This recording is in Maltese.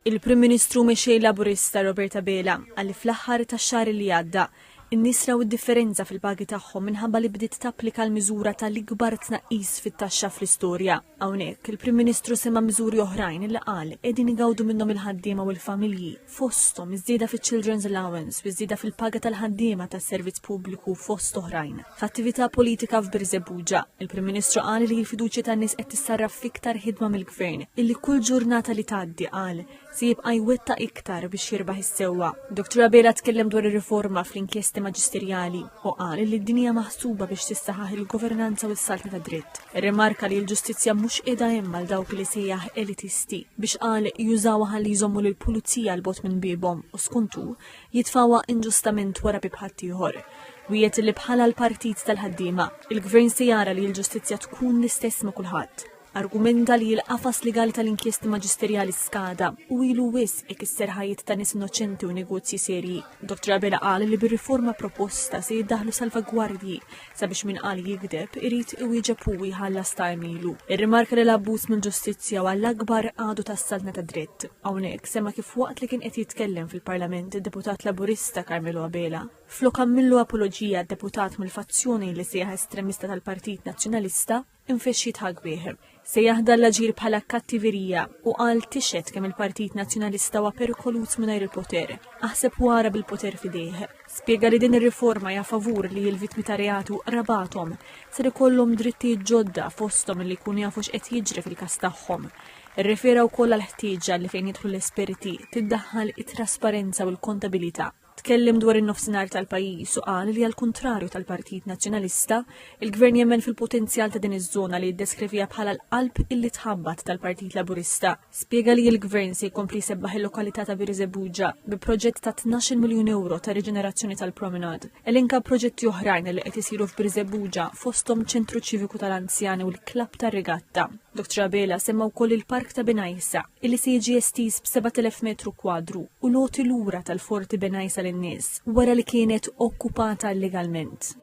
Il-Prim Ministru mexej Laburista Robert Abela għalli fl-aħħar tax-xahar li għadda in-nies raw id-differenza fil-pagi tagħhom minħabba li bdiet tapplika l-miżura tal-ikbar tnaqqis fit-taxxa fl-istorja. Hawnhekk il-Prim Ministru sema miżuri oħrajn li qal qegħdin igawdu minnhom il-ħaddiema u l-familji fosthom iż-żieda fiċ-Children's Allowance u iż-żieda fil-paga tal-ħaddiema tas-servizz pubbliku fost oħrajn. F'attività politika f'Birzebbuġa, il-Prim Ministru qal li l-fiduċja tan-nies qed tissarraf fiktar ħidma mill-Gvern illi kull ġurnata li tgħaddi qal se jibqa' jwettaq iktar biex jirbaħ is-sewwa. Dr. Abela tkellem dwar ir-riforma fl-inkjesti maġisterjali u qal li d-dinja maħsuba biex tissaħħaħ il-governanza u s-salta ta' dritt. Irrimarka li l-ġustizzja mhux qiegħda hemm għal dawk li sejjaħ elitisti biex qal jużawha ħalli jżommu lill-pulizija l bogħod minn bibhom u skuntu jitfawha inġustament wara bib ħaddieħor. Wiegħed li bħala l-partit tal-ħaddiema, il-Gvern se jara li l-ġustizzja tkun l-istess ma' kulħadd. Argumenta li l-qafas legali tal-inkjesti maġisterjali skada u ilu wisq ikisser ħajjiet ta' nies innoċenti u negozji serji. Dr. Abela qal li bir-riforma proposta se jiddaħlu salvagwardji sabiex min qal jikdeb irid iwieġeb u jħallas ta' ilu. Irrimarka li l-abbuż mill-ġustizzja huwa l-akbar għadu tas-saltna ta' dritt. Hawnhekk sema kif waqt li kien qed jitkellem fil-Parlament id-deputat Laburista Carmelo Abela, flok għamillu apoloġija d-deputat mill-fazzjoni li sejjaħ estremista tal-Partit Nazzjonalista infexxi jitħag bih. Se jaħda l-aġir bħala kattiverija u qal tixet kemm il-Partit Nazzjonalista huwa perikolus mingħajr il-poter. Aħseb wara bil-poter fidejh. Spjega li din ir-riforma hija favur li l-vittmi ta' reatu rabathom ser ikollhom drittijiet ġodda fosthom li jkunu jafu x'qed jiġri fil-każ tagħhom. Irrifera wkoll għall-ħtieġa li fejn jidħlu l-esperti tiddaħħal it-trasparenza u l-kontabilità. Tkellem dwar in-nofsinhar tal-pajjiż u qal li għall-kuntrarju tal-Partit Nazzjonalista, il-Gvern jemmen fil-potenzjal ta' din iż-żona li jiddeskrivija bħala l-qalb illi tħabbat tal-Partit Laburista. Spjega li l-Gvern se jkompli jsebbaħ il-lokalità ta' Birzebbuġa bi proġett ta' 12 miljun euro ta' riġenerazzjoni tal-promenad. Elenka proġetti oħrajn li qed isiru f'Birzebbuġa fosthom ċentru ċiviku tal-anzjani u l-klabb tar-regatta. Dr. Abela semma wkoll il-Park ta' Benajsa illi se jiġi estiż b'7,000 metru kwadru u loti lura tal-Forti Benajsa lin-nies wara li kienet okkupata illegalment.